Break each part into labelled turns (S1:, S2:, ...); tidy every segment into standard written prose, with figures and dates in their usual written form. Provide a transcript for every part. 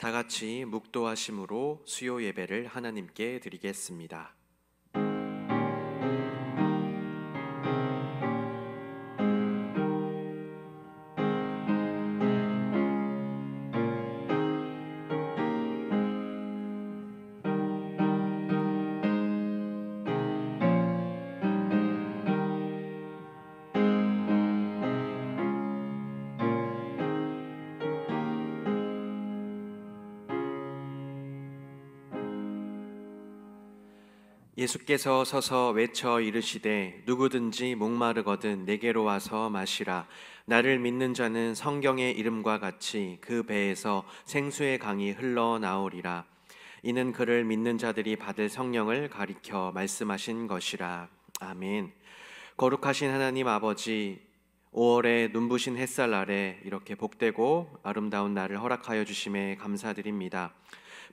S1: 다 같이 묵도하심으로 수요 예배를 하나님께 드리겠습니다. 예수께서 서서 외쳐 이르시되 누구든지 목마르거든 내게로 와서 마시라. 나를 믿는 자는 성경의 이름과 같이 그 배에서 생수의 강이 흘러나오리라. 이는 그를 믿는 자들이 받을 성령을 가리켜 말씀하신 것이라. 아멘. 거룩하신 하나님 아버지, 5월의 눈부신 햇살 아래 이렇게 복되고 아름다운 날을 허락하여 주심에 감사드립니다.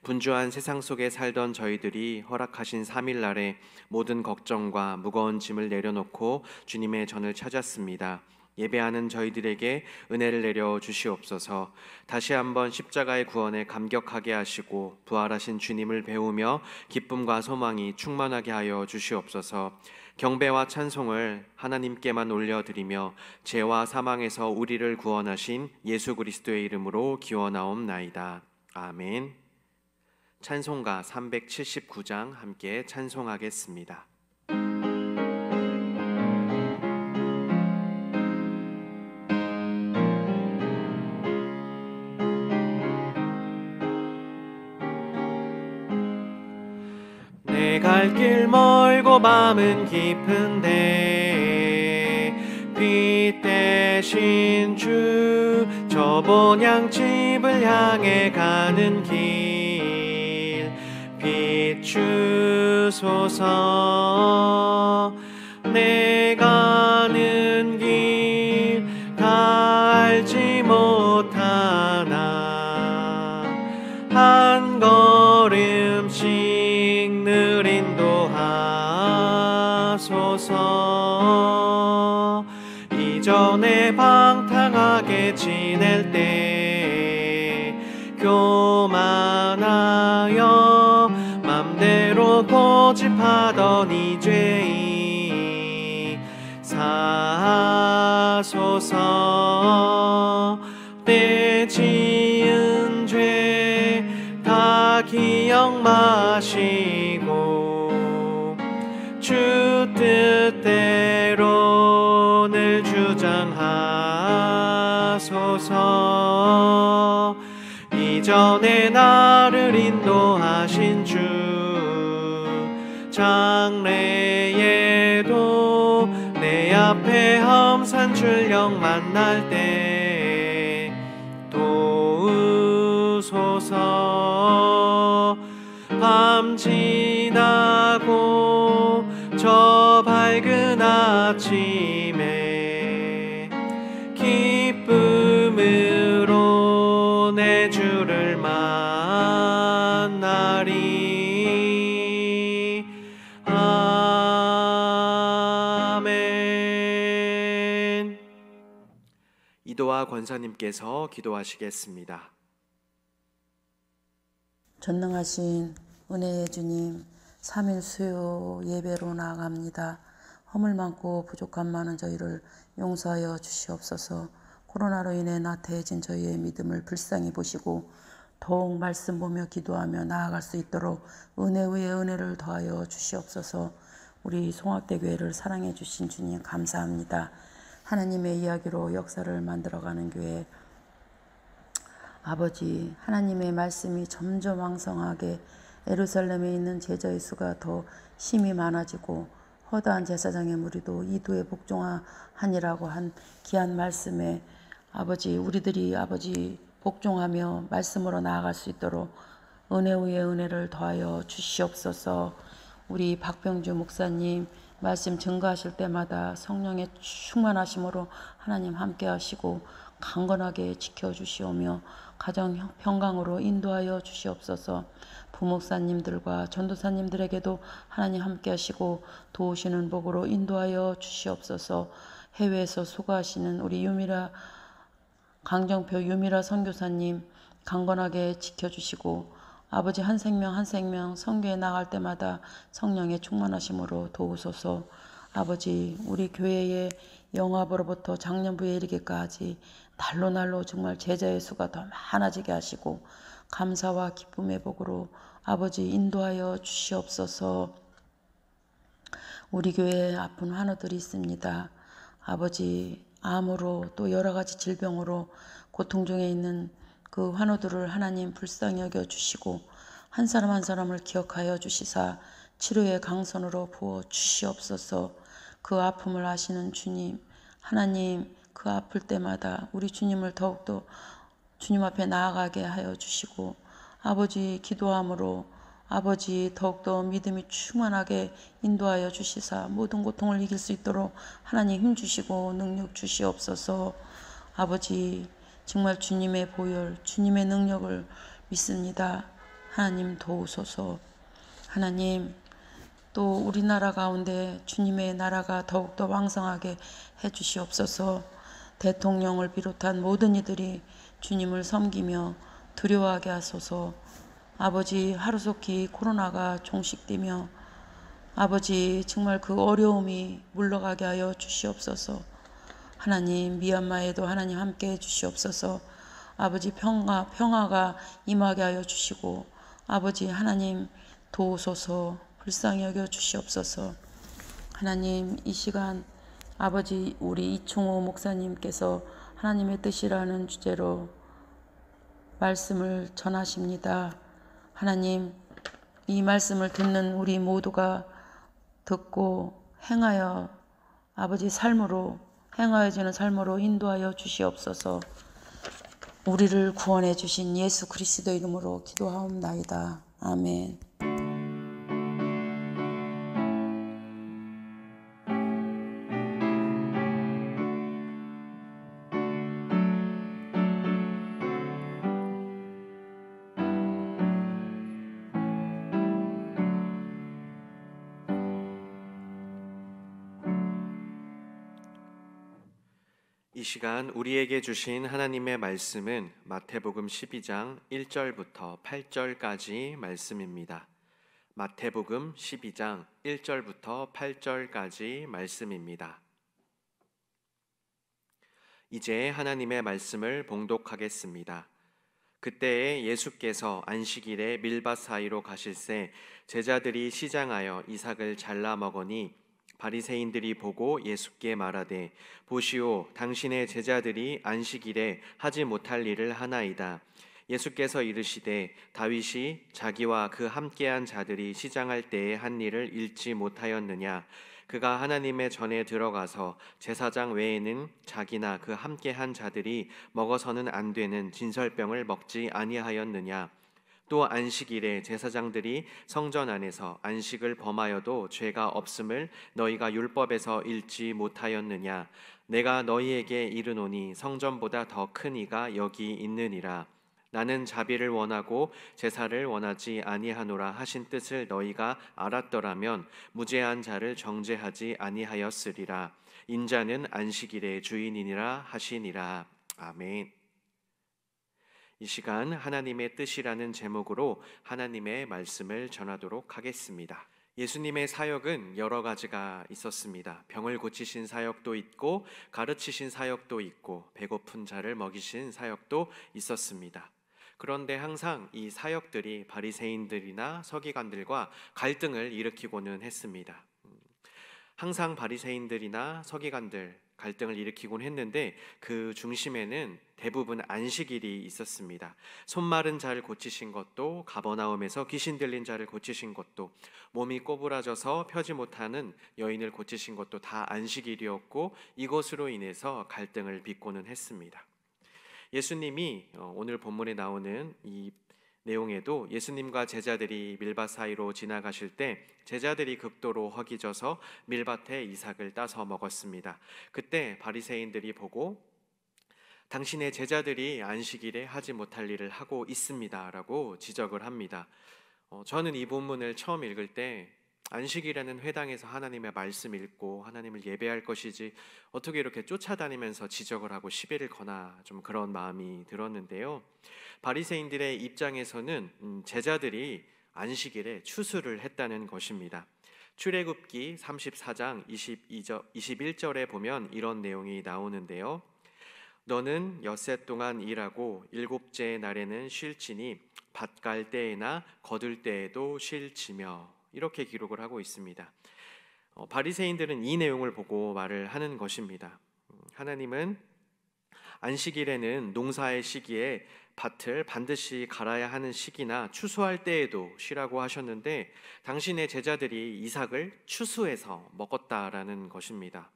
S1: 분주한 세상 속에 살던 저희들이 허락하신 3일날에 모든 걱정과 무거운 짐을 내려놓고 주님의 전을 찾았습니다. 예배하는 저희들에게 은혜를 내려 주시옵소서. 다시 한번 십자가의 구원에 감격하게 하시고 부활하신 주님을 배우며 기쁨과 소망이 충만하게 하여 주시옵소서. 경배와 찬송을 하나님께만 올려드리며 죄와 사망에서 우리를 구원하신 예수 그리스도의 이름으로 기원하옵나이다. 아멘. 찬송가 379장 함께 찬송하겠습니다. 내 갈 길 멀고 밤은 깊은데 빛 대신 주 저 본향집을 향해 가는 길 비추소서. 내 가는 길 다 알지 못하나 한 걸음씩 늘 인도하소서. 이전에 방탕하게 지낼 때 교만하여 맘대로 고집하던 이 죄인 사하소서. 때 지은 죄 다 기억 마시고 주 뜻대로 늘 주장하소서. 이전에 나를 인도하신 주 장래에도 내 앞에 험산 출령 만날 때 도우소서. 밤 지나고 저 밝은 아침에 기쁨으로 내 주를 만나리. 아멘. 이도하 권사님께서 기도하시겠습니다.
S2: 전능하신 은혜의 주님, 3일 수요 예배로 나아갑니다. 허물 많고 부족함 많은 저희를 용서하여 주시옵소서. 코로나로 인해 나태해진 저희의 믿음을 불쌍히 보시고 더욱 말씀 보며 기도하며 나아갈 수 있도록 은혜 위에 은혜를 더하여 주시옵소서. 우리 송악대 교회를 사랑해 주신 주님 감사합니다. 하나님의 이야기로 역사를 만들어가는 교회, 아버지, 하나님의 말씀이 점점 왕성하게 예루살렘에 있는 제자의 수가 더 힘이 많아지고 허다한 제사장의 무리도 이도에 복종하니라고 한 귀한 말씀에 아버지, 우리들이 아버지 복종하며 말씀으로 나아갈 수 있도록 은혜 위에 은혜를 더하여 주시옵소서. 우리 박병주 목사님 말씀 증거하실 때마다 성령의 충만하심으로 하나님 함께 하시고 강건하게 지켜주시오며 가정 평강으로 인도하여 주시옵소서. 부목사님들과 전도사님들에게도 하나님 함께 하시고 도우시는 복으로 인도하여 주시옵소서. 해외에서 수고하시는 우리 강정표 유미라 선교사님, 강건하게 지켜주시고 아버지 한 생명 한 생명 선교에 나갈 때마다 성령의 충만하심으로 도우소서. 아버지 우리 교회의 영업으로부터 작년부에 이르기까지 날로 날로 정말 제자의 수가 더 많아지게 하시고 감사와 기쁨의 복으로 아버지 인도하여 주시옵소서. 우리 교회에 아픈 환우들이 있습니다. 아버지 암으로 또 여러 가지 질병으로 고통 중에 있는 그 환우들을 하나님 불쌍히 여겨 주시고 한 사람 한 사람을 기억하여 주시사 치료의 강선으로 부어 주시옵소서. 그 아픔을 아시는 주님, 하나님 그 아플 때마다 우리 주님을 더욱더 주님 앞에 나아가게 하여 주시고 아버지 기도함으로 아버지 더욱더 믿음이 충만하게 인도하여 주시사 모든 고통을 이길 수 있도록 하나님 힘 주시고 능력 주시옵소서. 아버지 정말 주님의 보혈 주님의 능력을 믿습니다. 하나님 도우소서. 하나님 또 우리나라 가운데 주님의 나라가 더욱더 왕성하게 해주시옵소서. 대통령을 비롯한 모든 이들이 주님을 섬기며 두려워하게 하소서. 아버지 하루속히 코로나가 종식되며 아버지 정말 그 어려움이 물러가게 하여 주시옵소서. 하나님 미얀마에도 하나님 함께 해 주시옵소서. 아버지 평화가 임하게 하여 주시고 아버지 하나님 도우소서. 불쌍히 여겨 주시옵소서. 하나님 이 시간 아버지 우리 이충호 목사님께서 하나님의 뜻이라는 주제로 말씀을 전하십니다. 하나님 이 말씀을 듣는 우리 모두가 듣고 행하여 아버지 삶으로 행하여지는 삶으로 인도하여 주시옵소서. 우리를 구원해 주신 예수 그리스도 이름으로 기도하옵나이다. 아멘.
S1: 이 시간 우리에게 주신 하나님의 말씀은 마태복음 12장 1절부터 8절까지 말씀입니다. 마태복음 12장 1절부터 8절까지 말씀입니다. 이제 하나님의 말씀을 봉독하겠습니다. 그때에 예수께서 안식일에 밀밭 사이로 가실새 제자들이 시장하여 이삭을 잘라 먹으니 바리새인들이 보고 예수께 말하되 보시오 당신의 제자들이 안식일에 하지 못할 일을 하나이다. 예수께서 이르시되 다윗이 자기와 그 함께한 자들이 시장할 때에 한 일을 읽지 못하였느냐. 그가 하나님의 전에 들어가서 제사장 외에는 자기나 그 함께한 자들이 먹어서는 안 되는 진설병을 먹지 아니하였느냐. 또 안식일에 제사장들이 성전 안에서 안식을 범하여도 죄가 없음을 너희가 율법에서 읽지 못하였느냐. 내가 너희에게 이르노니 성전보다 더 큰 이가 여기 있느니라. 나는 자비를 원하고 제사를 원하지 아니하노라 하신 뜻을 너희가 알았더라면 무죄한 자를 정죄하지 아니하였으리라. 인자는 안식일의 주인이니라 하시니라. 아멘. 이 시간 하나님의 뜻이라는 제목으로 하나님의 말씀을 전하도록 하겠습니다. 예수님의 사역은 여러 가지가 있었습니다. 병을 고치신 사역도 있고 가르치신 사역도 있고 배고픈 자를 먹이신 사역도 있었습니다. 그런데 항상 이 사역들이 바리새인들이나 서기관들과 갈등을 일으키고는 했습니다. 항상 바리새인들이나 서기관들 갈등을 일으키곤 했는데 그 중심에는 대부분 안식일이 있었습니다. 손 마른 자를 고치신 것도, 가버나움에서 귀신 들린 자를 고치신 것도, 몸이 꼬부라져서 펴지 못하는 여인을 고치신 것도 다 안식일이었고 이것으로 인해서 갈등을 빚고는 했습니다. 예수님이 오늘 본문에 나오는 이 내용에도 예수님과 제자들이 밀밭 사이로 지나가실 때 제자들이 극도로 허기져서 밀밭에 이삭을 따서 먹었습니다. 그때 바리새인들이 보고 당신의 제자들이 안식일에 하지 못할 일을 하고 있습니다 라고 지적을 합니다. 저는 이 본문을 처음 읽을 때 안식일에는 회당에서 하나님의 말씀 읽고 하나님을 예배할 것이지 어떻게 이렇게 쫓아다니면서 지적을 하고 시비를 거나 좀 그런 마음이 들었는데요. 바리새인들의 입장에서는 제자들이 안식일에 추수를 했다는 것입니다. 출애굽기 34장 21절에 보면 이런 내용이 나오는데요. 너는 엿새 동안 일하고 일곱째 날에는 쉴지니 밭 갈 때에나 거둘 때에도 쉴지며, 이렇게 기록을 하고 있습니다. 바리새인들은 이 내용을 보고 말을 하는 것입니다. 하나님은 안식일에는 농사의 시기에 밭을 반드시 갈아야 하는 시기나 추수할 때에도 쉬라고 하셨는데 당신의 제자들이 이삭을 추수해서 먹었다라는 것입니다.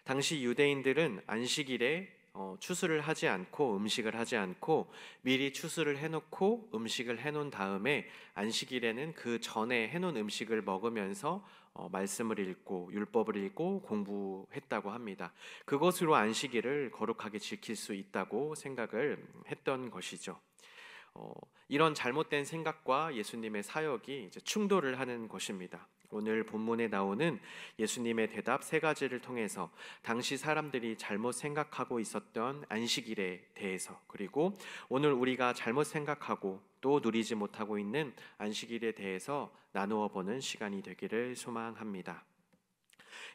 S1: 당시 유대인들은 안식일에 추수를 하지 않고 음식을 하지 않고 미리 추수를 해놓고 음식을 해놓은 다음에 안식일에는 그 전에 해놓은 음식을 먹으면서 말씀을 읽고 율법을 읽고 공부했다고 합니다. 그것으로 안식일을 거룩하게 지킬 수 있다고 생각을 했던 것이죠. 이런 잘못된 생각과 예수님의 사역이 이제 충돌을 하는 것입니다. 오늘 본문에 나오는 예수님의 대답 세 가지를 통해서 당시 사람들이 잘못 생각하고 있었던 안식일에 대해서, 그리고 오늘 우리가 잘못 생각하고 또 누리지 못하고 있는 안식일에 대해서 나누어 보는 시간이 되기를 소망합니다.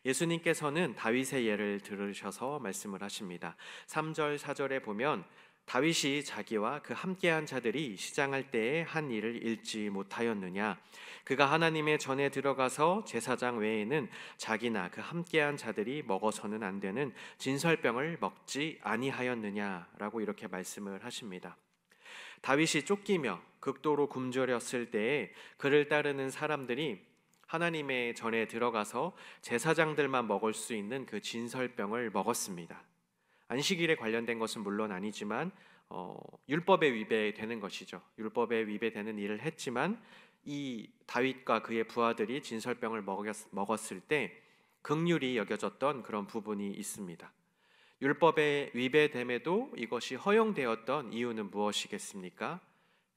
S1: 예수님께서는 다윗의 예를 들으셔서 말씀을 하십니다. 3절 4절에 보면 다윗이 자기와 그 함께한 자들이 시장할 때에 한 일을 잃지 못하였느냐, 그가 하나님의 전에 들어가서 제사장 외에는 자기나 그 함께한 자들이 먹어서는 안 되는 진설병을 먹지 아니하였느냐라고 이렇게 말씀을 하십니다. 다윗이 쫓기며 극도로 굶주렸을 때에 그를 따르는 사람들이 하나님의 전에 들어가서 제사장들만 먹을 수 있는 그 진설병을 먹었습니다. 안식일에 관련된 것은 물론 아니지만 율법에 위배되는 것이죠. 율법에 위배되는 일을 했지만 이 다윗과 그의 부하들이 진설병을 먹었을 때 긍휼히 여겨졌던 그런 부분이 있습니다. 율법에 위배됨에도 이것이 허용되었던 이유는 무엇이겠습니까?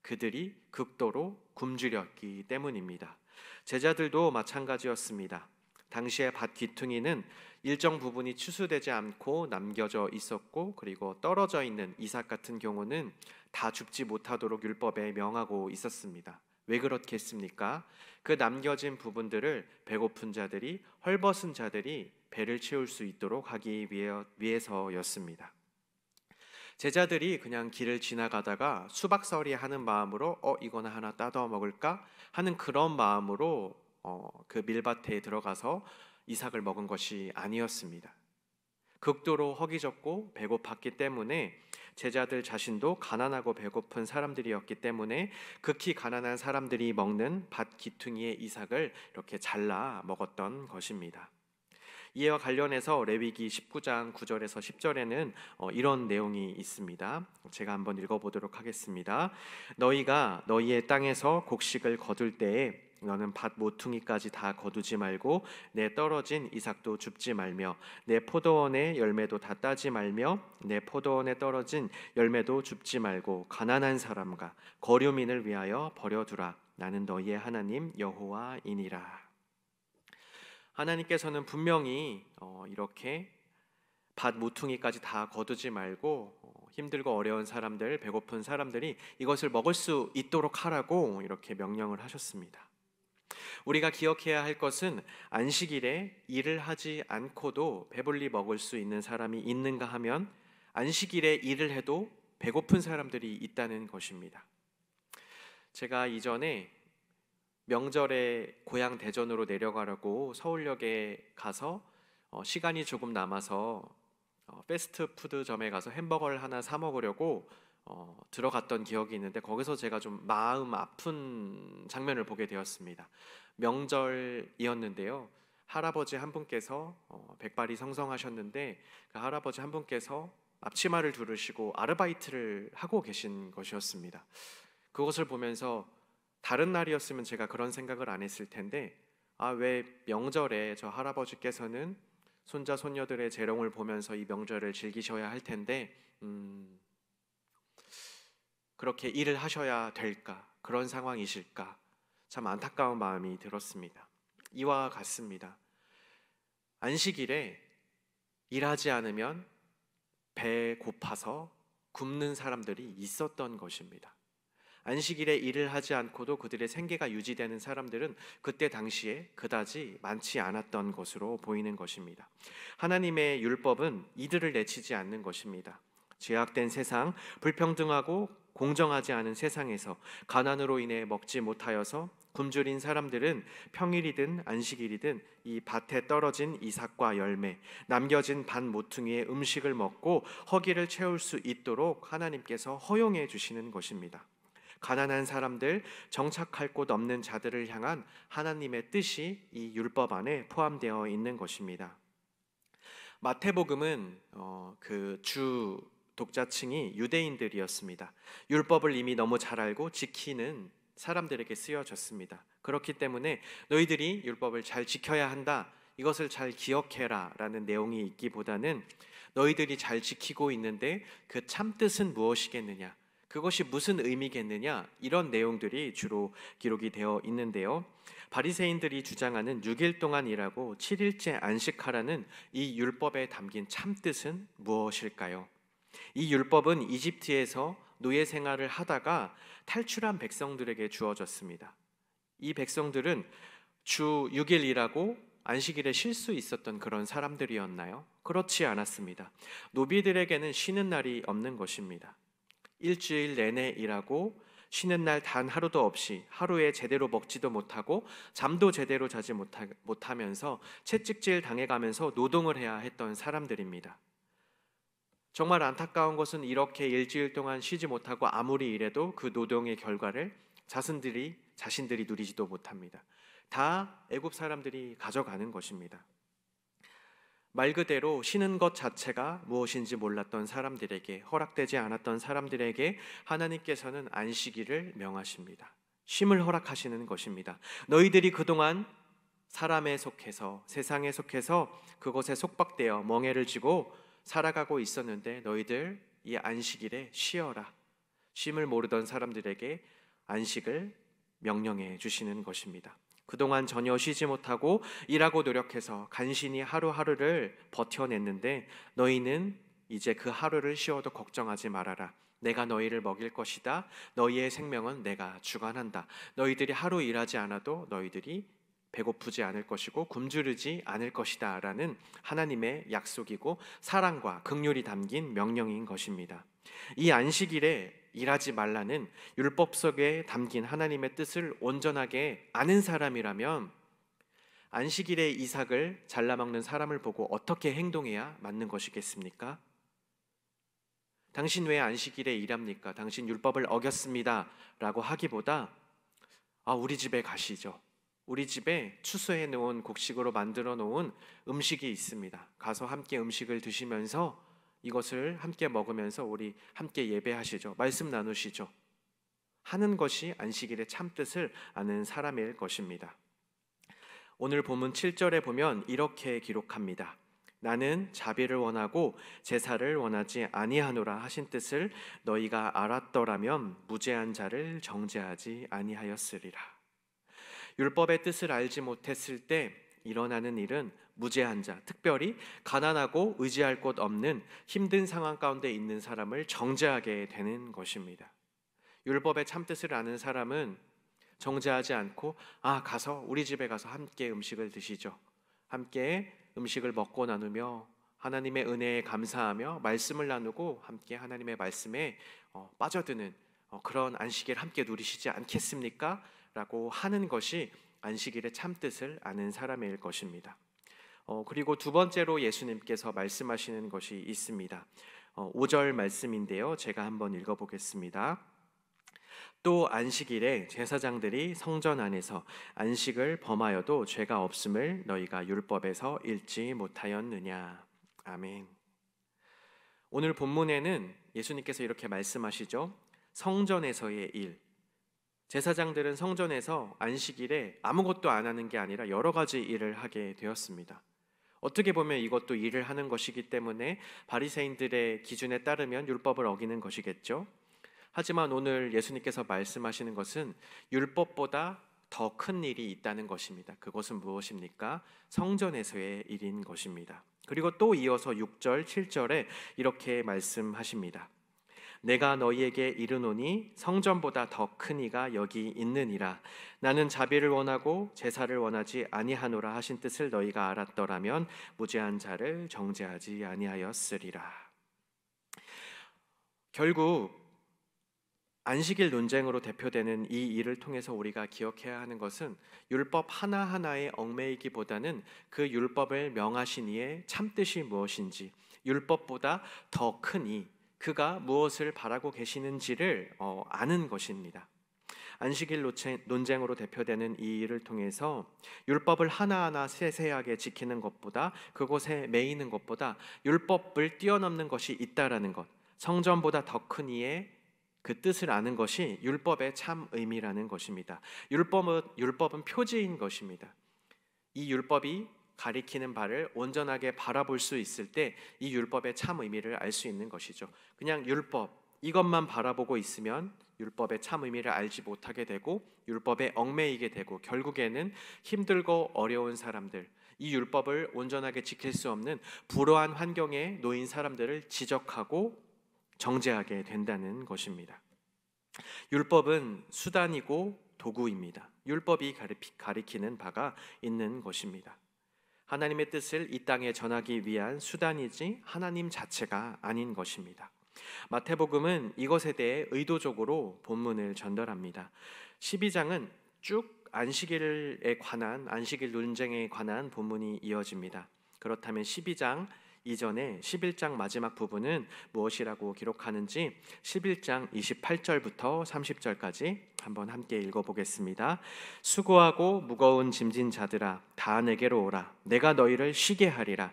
S1: 그들이 극도로 굶주렸기 때문입니다. 제자들도 마찬가지였습니다. 당시의 밭 귀퉁이는 일정 부분이 추수되지 않고 남겨져 있었고, 그리고 떨어져 있는 이삭 같은 경우는 다 줍지 못하도록 율법에 명하고 있었습니다. 왜 그렇겠습니까? 그 남겨진 부분들을 배고픈 자들이, 헐벗은 자들이 배를 채울 수 있도록 하기 위해서였습니다. 제자들이 그냥 길을 지나가다가 수박서리 하는 마음으로 이거나 하나 따더 먹을까 하는 그런 마음으로 그 밀밭에 들어가서 이삭을 먹은 것이 아니었습니다. 극도로 허기졌고 배고팠기 때문에 제자들 자신도 가난하고 배고픈 사람들이었기 때문에 극히 가난한 사람들이 먹는 밭 기퉁이의 이삭을 이렇게 잘라 먹었던 것입니다. 이와 관련해서 레위기 19장 9절에서 10절에는 이런 내용이 있습니다. 제가 한번 읽어보도록 하겠습니다. 너희가 너희의 땅에서 곡식을 거둘 때에 너는 밭 모퉁이까지 다 거두지 말고 내 떨어진 이삭도 줍지 말며 내 포도원의 열매도 다 따지 말며 내 포도원에 떨어진 열매도 줍지 말고 가난한 사람과 거류민을 위하여 버려두라. 나는 너희의 하나님 여호와이니라. 하나님께서는 분명히 이렇게 밭 모퉁이까지 다 거두지 말고 힘들고 어려운 사람들, 배고픈 사람들이 이것을 먹을 수 있도록 하라고 이렇게 명령을 하셨습니다. 우리가 기억해야 할 것은 안식일에 일을 하지 않고도 배불리 먹을 수 있는 사람이 있는가 하면 안식일에 일을 해도 배고픈 사람들이 있다는 것입니다. 제가 이전에 명절에 고향 대전으로 내려가려고 서울역에 가서 시간이 조금 남아서 패스트푸드점에 가서 햄버거를 하나 사 먹으려고 들어갔던 기억이 있는데 거기서 제가 좀 마음 아픈 장면을 보게 되었습니다. 명절이었는데요. 할아버지 한 분께서 백발이 성성하셨는데 그 할아버지 한 분께서 앞치마를 두르시고 아르바이트를 하고 계신 것이었습니다. 그것을 보면서 다른 날이었으면 제가 그런 생각을 안 했을 텐데 왜 명절에 저 할아버지께서는 손자 손녀들의 재롱을 보면서 이 명절을 즐기셔야 할 텐데 그렇게 일을 하셔야 될까? 그런 상황이실까? 참 안타까운 마음이 들었습니다. 이와 같습니다. 안식일에 일하지 않으면 배 고파서 굶는 사람들이 있었던 것입니다. 안식일에 일을 하지 않고도 그들의 생계가 유지되는 사람들은 그때 당시에 그다지 많지 않았던 것으로 보이는 것입니다. 하나님의 율법은 이들을 내치지 않는 것입니다. 죄악된 세상, 불평등하고 공정하지 않은 세상에서 가난으로 인해 먹지 못하여서 굶주린 사람들은 평일이든 안식일이든 이 밭에 떨어진 이삭과 열매, 남겨진 반 모퉁이의 음식을 먹고 허기를 채울 수 있도록 하나님께서 허용해 주시는 것입니다. 가난한 사람들, 정착할 곳 없는 자들을 향한 하나님의 뜻이 이 율법 안에 포함되어 있는 것입니다. 마태복음은 그 주 독자층이 유대인들이었습니다. 율법을 이미 너무 잘 알고 지키는 사람들에게 쓰여졌습니다. 그렇기 때문에 너희들이 율법을 잘 지켜야 한다, 이것을 잘 기억해라 라는 내용이 있기보다는 너희들이 잘 지키고 있는데 그 참뜻은 무엇이겠느냐, 그것이 무슨 의미겠느냐, 이런 내용들이 주로 기록이 되어 있는데요. 바리새인들이 주장하는 6일 동안 일하고 7일째 안식하라는 이 율법에 담긴 참뜻은 무엇일까요? 이 율법은 이집트에서 노예 생활을 하다가 탈출한 백성들에게 주어졌습니다. 이 백성들은 주 6일 일하고 안식일에 쉴 수 있었던 그런 사람들이었나요? 그렇지 않았습니다. 노비들에게는 쉬는 날이 없는 것입니다. 일주일 내내 일하고 쉬는 날 단 하루도 없이 하루에 제대로 먹지도 못하고 잠도 제대로 자지 못하면서 채찍질 당해가면서 노동을 해야 했던 사람들입니다. 정말 안타까운 것은 이렇게 일주일 동안 쉬지 못하고 아무리 일해도 그 노동의 결과를 자신들이 누리지도 못합니다. 다 애굽 사람들이 가져가는 것입니다. 말 그대로 쉬는 것 자체가 무엇인지 몰랐던 사람들에게, 허락되지 않았던 사람들에게 하나님께서는 안식일을 명하십니다. 쉼을 허락하시는 것입니다. 너희들이 그동안 사람에 속해서, 세상에 속해서 그것에 속박되어 멍에를 쥐고 살아가고 있었는데 너희들 이 안식일에 쉬어라. 쉼을 모르던 사람들에게 안식을 명령해 주시는 것입니다. 그동안 전혀 쉬지 못하고 일하고 노력해서 간신히 하루하루를 버텨냈는데 너희는 이제 그 하루를 쉬어도 걱정하지 말아라. 내가 너희를 먹일 것이다. 너희의 생명은 내가 주관한다. 너희들이 하루 일하지 않아도 너희들이 배고프지 않을 것이고 굶주리지 않을 것이다 라는 하나님의 약속이고 사랑과 긍휼이 담긴 명령인 것입니다. 이 안식일에 일하지 말라는 율법 속에 담긴 하나님의 뜻을 온전하게 아는 사람이라면 안식일에 이삭을 잘라먹는 사람을 보고 어떻게 행동해야 맞는 것이겠습니까? 당신 왜 안식일에 일합니까? 당신 율법을 어겼습니다 라고 하기보다 우리 집에 가시죠. 우리 집에 추수해 놓은 곡식으로 만들어 놓은 음식이 있습니다. 가서 함께 음식을 드시면서 이것을 함께 먹으면서 우리 함께 예배하시죠. 말씀 나누시죠. 하는 것이 안식일의 참뜻을 아는 사람일 것입니다. 오늘 본문 7절에 보면 이렇게 기록합니다. 나는 자비를 원하고 제사를 원하지 아니하노라 하신 뜻을 너희가 알았더라면 무죄한 자를 정죄하지 아니하였으리라. 율법의 뜻을 알지 못했을 때 일어나는 일은 무죄한 자, 특별히 가난하고 의지할 곳 없는 힘든 상황 가운데 있는 사람을 정죄하게 되는 것입니다. 율법의 참뜻을 아는 사람은 정죄하지 않고 가서 우리 집에 가서 함께 음식을 드시죠. 함께 음식을 먹고 나누며 하나님의 은혜에 감사하며 말씀을 나누고 함께 하나님의 말씀에 빠져드는 그런 안식일 함께 누리시지 않겠습니까? 라고 하는 것이 안식일의 참뜻을 아는 사람일 것입니다. 그리고 두 번째로 예수님께서 말씀하시는 것이 있습니다. 5절 말씀인데요. 제가 한번 읽어보겠습니다. 또 안식일에 제사장들이 성전 안에서 안식을 범하여도 죄가 없음을 너희가 율법에서 읽지 못하였느냐. 아멘. 오늘 본문에는 예수님께서 이렇게 말씀하시죠. 성전에서의 일. 제사장들은 성전에서 안식일에 아무것도 안 하는 게 아니라 여러 가지 일을 하게 되었습니다. 어떻게 보면 이것도 일을 하는 것이기 때문에 바리새인들의 기준에 따르면 율법을 어기는 것이겠죠. 하지만 오늘 예수님께서 말씀하시는 것은 율법보다 더 큰 일이 있다는 것입니다. 그것은 무엇입니까? 성전에서의 일인 것입니다. 그리고 또 이어서 6절, 7절에 이렇게 말씀하십니다. 내가 너희에게 이르노니 성전보다 더 큰 이가 여기 있느니라. 나는 자비를 원하고 제사를 원하지 아니하노라 하신 뜻을 너희가 알았더라면 무죄한 자를 정죄하지 아니하였으리라. 결국 안식일 논쟁으로 대표되는 이 일을 통해서 우리가 기억해야 하는 것은 율법 하나하나에 얽매이기보다는 그 율법을 명하신 이의 참뜻이 무엇인지, 율법보다 더 큰 이, 그가 무엇을 바라고 계시는지를 아는 것입니다. 안식일 논쟁으로 대표되는 이 일을 통해서 율법을 하나하나 세세하게 지키는 것보다, 그곳에 매이는 것보다 율법을 뛰어넘는 것이 있다라는 것, 성전보다 더 큰 이의 그 뜻을 아는 것이 율법의 참 의미라는 것입니다. 율법은 표지인 것입니다. 이 율법이 가리키는 바를 온전하게 바라볼 수 있을 때 이 율법의 참 의미를 알 수 있는 것이죠. 그냥 율법 이것만 바라보고 있으면 율법의 참 의미를 알지 못하게 되고 율법에 얽매이게 되고 결국에는 힘들고 어려운 사람들, 이 율법을 온전하게 지킬 수 없는 불우한 환경에 놓인 사람들을 지적하고 정죄하게 된다는 것입니다. 율법은 수단이고 도구입니다. 율법이 가리키는 바가 있는 것입니다. 하나님의 뜻을 이 땅에 전하기 위한 수단이지 하나님 자체가 아닌 것입니다. 마태복음은 이것에 대해 의도적으로 본문을 전달합니다. 12장은 쭉 안식일에 관한, 안식일 논쟁에 관한 본문이 이어집니다. 그렇다면 12장 이전에 11장 마지막 부분은 무엇이라고 기록하는지 11장 28절부터 30절까지 한번 함께 읽어보겠습니다. 수고하고 무거운 짐진 자들아 다 내게로 오라. 내가 너희를 쉬게 하리라.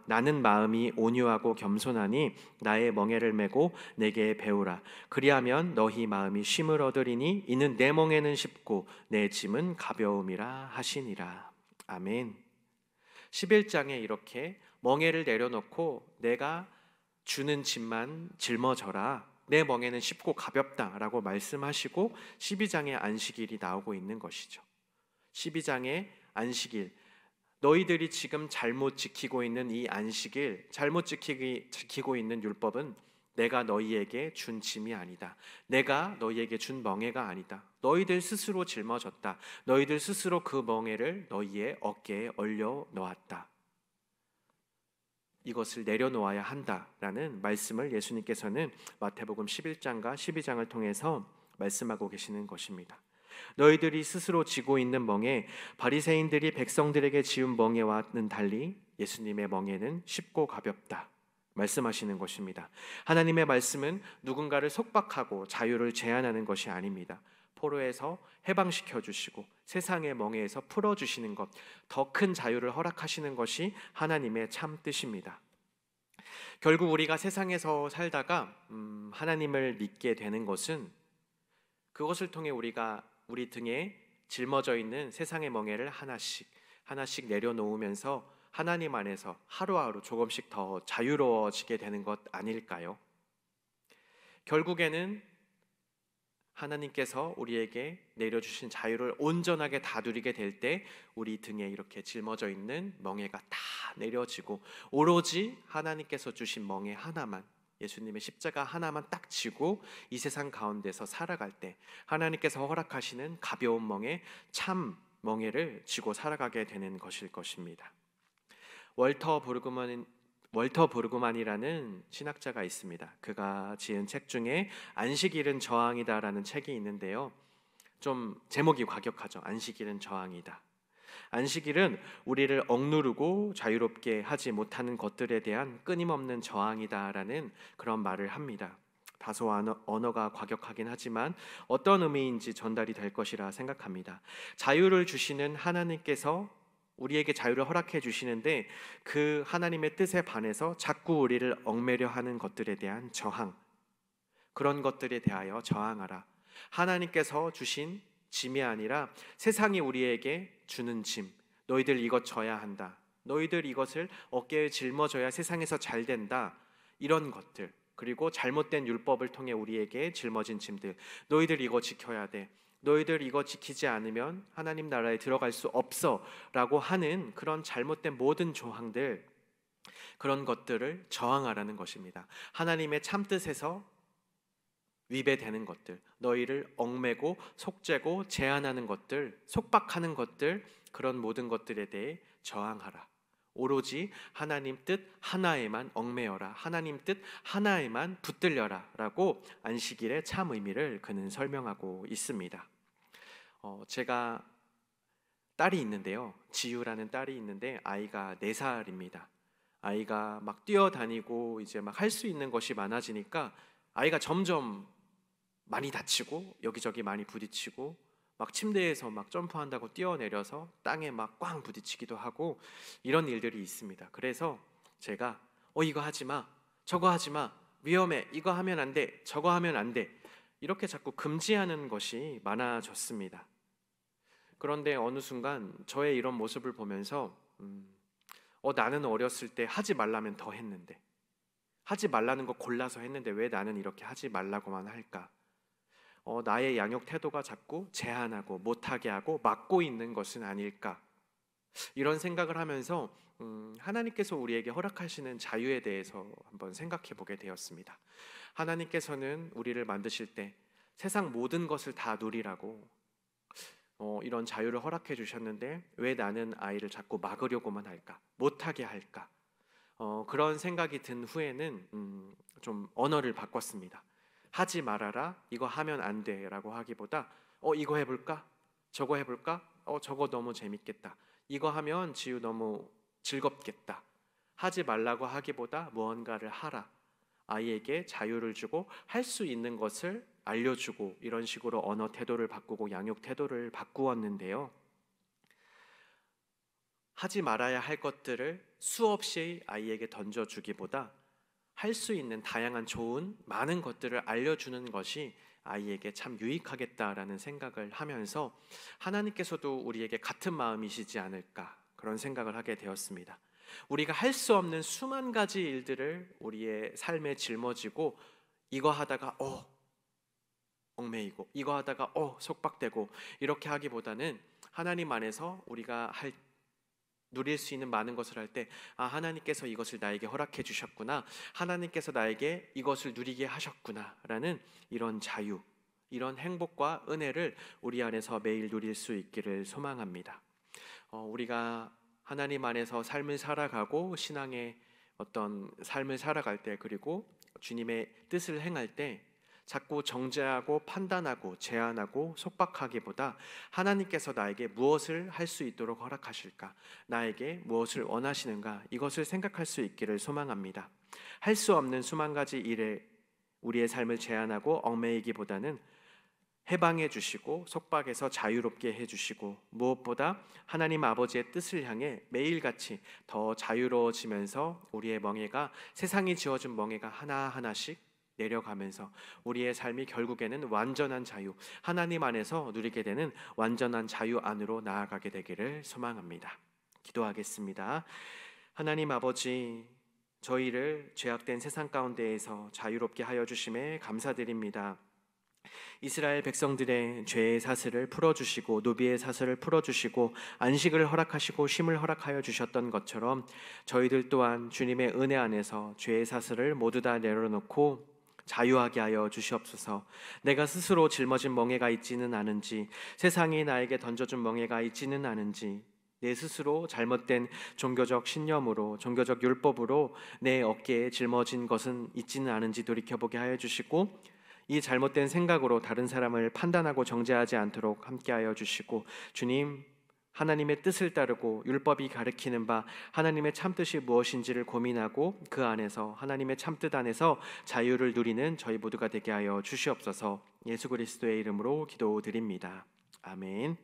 S1: 나는 마음이 온유하고 겸손하니 나의 멍에를 메고 내게 배우라. 그리하면 너희 마음이 쉼을 얻으리니 이는 내 멍에는 쉽고 내 짐은 가벼움이라 하시니라. 아멘. 11장에 이렇게 멍에를 내려놓고 내가 주는 짐만 짊어져라. 내 멍에는 쉽고 가볍다라고 말씀하시고 12장의 안식일이 나오고 있는 것이죠. 12장의 안식일, 너희들이 지금 잘못 지키고 있는 이 안식일, 잘못 지키고 있는 율법은 내가 너희에게 준 짐이 아니다. 내가 너희에게 준 멍에가 아니다. 너희들 스스로 짊어졌다. 너희들 스스로 그 멍에를 너희의 어깨에 올려 놓았다. 이것을 내려놓아야 한다라는 말씀을 예수님께서는 마태복음 11장과 12장을 통해서 말씀하고 계시는 것입니다. 너희들이 스스로 지고 있는 멍에 바리새인들이 백성들에게 지은 멍에와는 달리 예수님의 멍에는 쉽고 가볍다 말씀하시는 것입니다. 하나님의 말씀은 누군가를 속박하고 자유를 제한하는 것이 아닙니다. 포로에서 해방시켜 주시고 세상의 멍에에서 풀어주시는 것, 더 큰 자유를 허락하시는 것이 하나님의 참 뜻입니다. 결국 우리가 세상에서 살다가 하나님을 믿게 되는 것은 그것을 통해 우리가 우리 등에 짊어져 있는 세상의 멍에를 하나씩 내려놓으면서 하나님 안에서 하루하루 조금씩 더 자유로워지게 되는 것 아닐까요? 결국에는 하나님께서 우리에게 내려주신 자유를 온전하게 다 누리게 될 때 우리 등에 이렇게 짊어져 있는 멍에가 다 내려지고 오로지 하나님께서 주신 멍에 하나만, 예수님의 십자가 하나만 딱 지고 이 세상 가운데서 살아갈 때 하나님께서 허락하시는 가벼운 멍에, 참 멍에를 지고 살아가게 되는 것일 것입니다. 월터 브루그만이라는 신학자가 있습니다. 그가 지은 책 중에 안식일은 저항이다라는 책이 있는데요. 좀 제목이 과격하죠. 안식일은 저항이다. 안식일은 우리를 억누르고 자유롭게 하지 못하는 것들에 대한 끊임없는 저항이다라는 그런 말을 합니다. 다소 언어가 과격하긴 하지만 어떤 의미인지 전달이 될 것이라 생각합니다. 자유를 주시는 하나님께서 우리에게 자유를 허락해 주시는데 그 하나님의 뜻에 반해서 자꾸 우리를 얽매려 하는 것들에 대한 저항, 그런 것들에 대하여 저항하라. 하나님께서 주신 짐이 아니라 세상이 우리에게 주는 짐, 너희들 이것 져야 한다, 너희들 이것을 어깨에 짊어져야 세상에서 잘 된다, 이런 것들, 그리고 잘못된 율법을 통해 우리에게 짊어진 짐들, 너희들 이거 지켜야 돼, 너희들 이거 지키지 않으면 하나님 나라에 들어갈 수 없어 라고 하는 그런 잘못된 모든 조항들, 그런 것들을 저항하라는 것입니다. 하나님의 참뜻에서 위배되는 것들, 너희를 얽매고 속죄고 제한하는 것들, 속박하는 것들, 그런 모든 것들에 대해 저항하라. 오로지 하나님 뜻 하나에만 얽매여라. 하나님 뜻 하나에만 붙들려라 라고 안식일의 참 의미를 그는 설명하고 있습니다. 제가 딸이 있는데요, 지유라는 딸이 있는데 아이가 4살입니다. 아이가 막 뛰어다니고 이제 막 할 수 있는 것이 많아지니까 아이가 점점 많이 다치고 여기저기 많이 부딪히고 막 침대에서 막 점프한다고 뛰어내려서 땅에 막 꽝 부딪히기도 하고 이런 일들이 있습니다. 그래서 제가 이거 하지 마, 저거 하지 마, 위험해, 이거 하면 안 돼, 저거 하면 안 돼, 이렇게 자꾸 금지하는 것이 많아졌습니다. 그런데 어느 순간 저의 이런 모습을 보면서 나는 어렸을 때 하지 말라면 더 했는데, 하지 말라는 거 골라서 했는데 왜 나는 이렇게 하지 말라고만 할까? 나의 양육 태도가 자꾸 제한하고 못하게 하고 막고 있는 것은 아닐까? 이런 생각을 하면서 하나님께서 우리에게 허락하시는 자유에 대해서 한번 생각해 보게 되었습니다. 하나님께서는 우리를 만드실 때 세상 모든 것을 다 누리라고 이런 자유를 허락해 주셨는데 왜 나는 아이를 자꾸 막으려고만 할까? 못하게 할까? 그런 생각이 든 후에는 좀 언어를 바꿨습니다. 하지 말아라, 이거 하면 안 돼 라고 하기보다 이거 해볼까? 저거 해볼까? 저거 너무 재밌겠다, 이거 하면 지우 너무 즐겁겠다. 하지 말라고 하기보다 무언가를 하라, 아이에게 자유를 주고 할 수 있는 것을 알려주고, 이런 식으로 언어 태도를 바꾸고 양육 태도를 바꾸었는데요, 하지 말아야 할 것들을 수없이 아이에게 던져주기보다 할 수 있는 다양한 좋은 많은 것들을 알려주는 것이 아이에게 참 유익하겠다라는 생각을 하면서 하나님께서도 우리에게 같은 마음이시지 않을까, 그런 생각을 하게 되었습니다. 우리가 할 수 없는 수만 가지 일들을 우리의 삶에 짊어지고 이거 하다가 얽매이고 이거 하다가 속박되고 이렇게 하기보다는 하나님 안에서 우리가 누릴 수 있는 많은 것을 할 때 하나님께서 이것을 나에게 허락해 주셨구나, 하나님께서 나에게 이것을 누리게 하셨구나 라는 이런 자유, 이런 행복과 은혜를 우리 안에서 매일 누릴 수 있기를 소망합니다. 우리가 하나님 안에서 삶을 살아가고 신앙의 어떤 삶을 살아갈 때, 그리고 주님의 뜻을 행할 때 자꾸 정죄하고 판단하고 제한하고 속박하기보다 하나님께서 나에게 무엇을 할 수 있도록 허락하실까, 나에게 무엇을 원하시는가, 이것을 생각할 수 있기를 소망합니다. 할 수 없는 수만 가지 일에 우리의 삶을 제한하고 얽매이기보다는 해방해 주시고 속박에서 자유롭게 해주시고, 무엇보다 하나님 아버지의 뜻을 향해 매일같이 더 자유로워지면서 우리의 멍에가, 세상이 지어준 멍에가 하나하나씩 내려가면서 우리의 삶이 결국에는 완전한 자유, 하나님 안에서 누리게 되는 완전한 자유 안으로 나아가게 되기를 소망합니다. 기도하겠습니다. 하나님 아버지, 저희를 죄악된 세상 가운데에서 자유롭게 하여 주심에 감사드립니다. 이스라엘 백성들의 죄의 사슬을 풀어주시고 노비의 사슬을 풀어주시고 안식을 허락하시고 쉼을 허락하여 주셨던 것처럼 저희들 또한 주님의 은혜 안에서 죄의 사슬을 모두 다 내려놓고 자유하게 하여 주시옵소서. 내가 스스로 짊어진 멍에가 있지는 않은지, 세상이 나에게 던져준 멍에가 있지는 않은지, 내 스스로 잘못된 종교적 신념으로, 종교적 율법으로 내 어깨에 짊어진 것은 있지는 않은지 돌이켜보게 하여 주시고, 이 잘못된 생각으로 다른 사람을 판단하고 정죄하지 않도록 함께하여 주시고, 주님, 하나님의 뜻을 따르고 율법이 가르치는 바 하나님의 참뜻이 무엇인지를 고민하고 그 안에서 하나님의 참뜻 안에서 자유를 누리는 저희 모두가 되게 하여 주시옵소서. 예수 그리스도의 이름으로 기도드립니다. 아멘.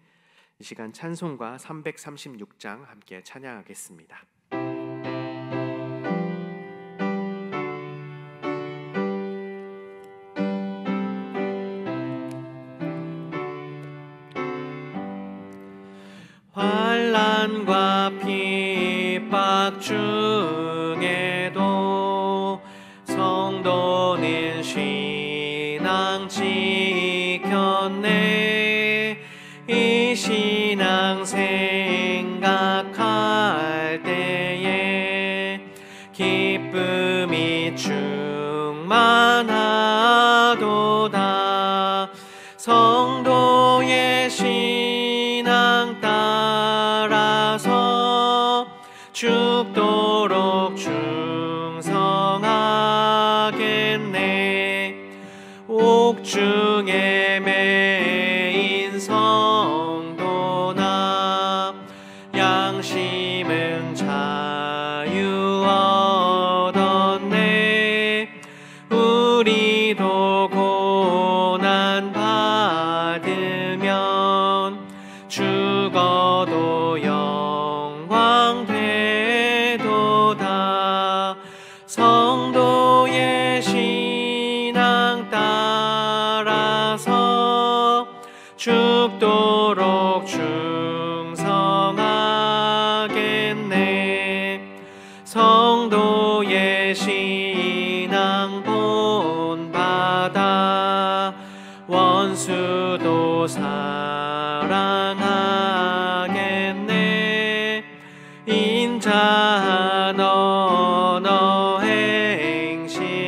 S1: 이 시간 찬송가 336장 함께 찬양하겠습니다. 환난과 핍박 중에도 성도는 신앙 지켰네. 신앙 생각할 때에 기쁨이 충만하도다. 성도의 신앙 따라서 죽도록 충성하겠네. 옥중에 매인 성도나 양심은 자유 얻었네. 우리도 고난 받으면 죽어도 영광 되도다. 성도의 신앙 따라서 죽도록 충성하겠네. 성도의 신앙 본받아 원수도 사랑하겠네. 인자한 언어 행실로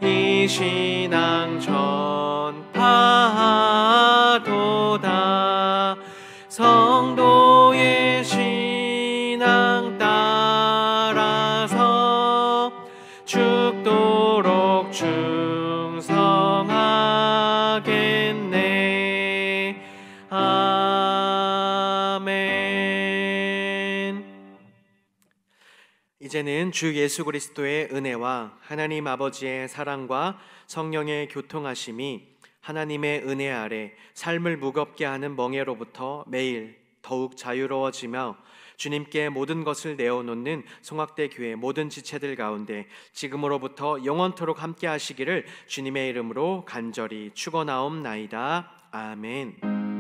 S1: 이 신앙 전파하도다. 성도의 신앙 따라서 죽도록 충성하겠네. 아멘. 이제는 주 예수 그리스도의 은혜와 하나님 아버지의 사랑과 성령의 교통하심이 하나님의 은혜 아래 삶을 무겁게 하는 멍에로부터 매일 더욱 자유로워지며 주님께 모든 것을 내어놓는 송악대 교회 모든 지체들 가운데 지금으로부터 영원토록 함께 하시기를 주님의 이름으로 간절히 축원하옵나이다. 아멘.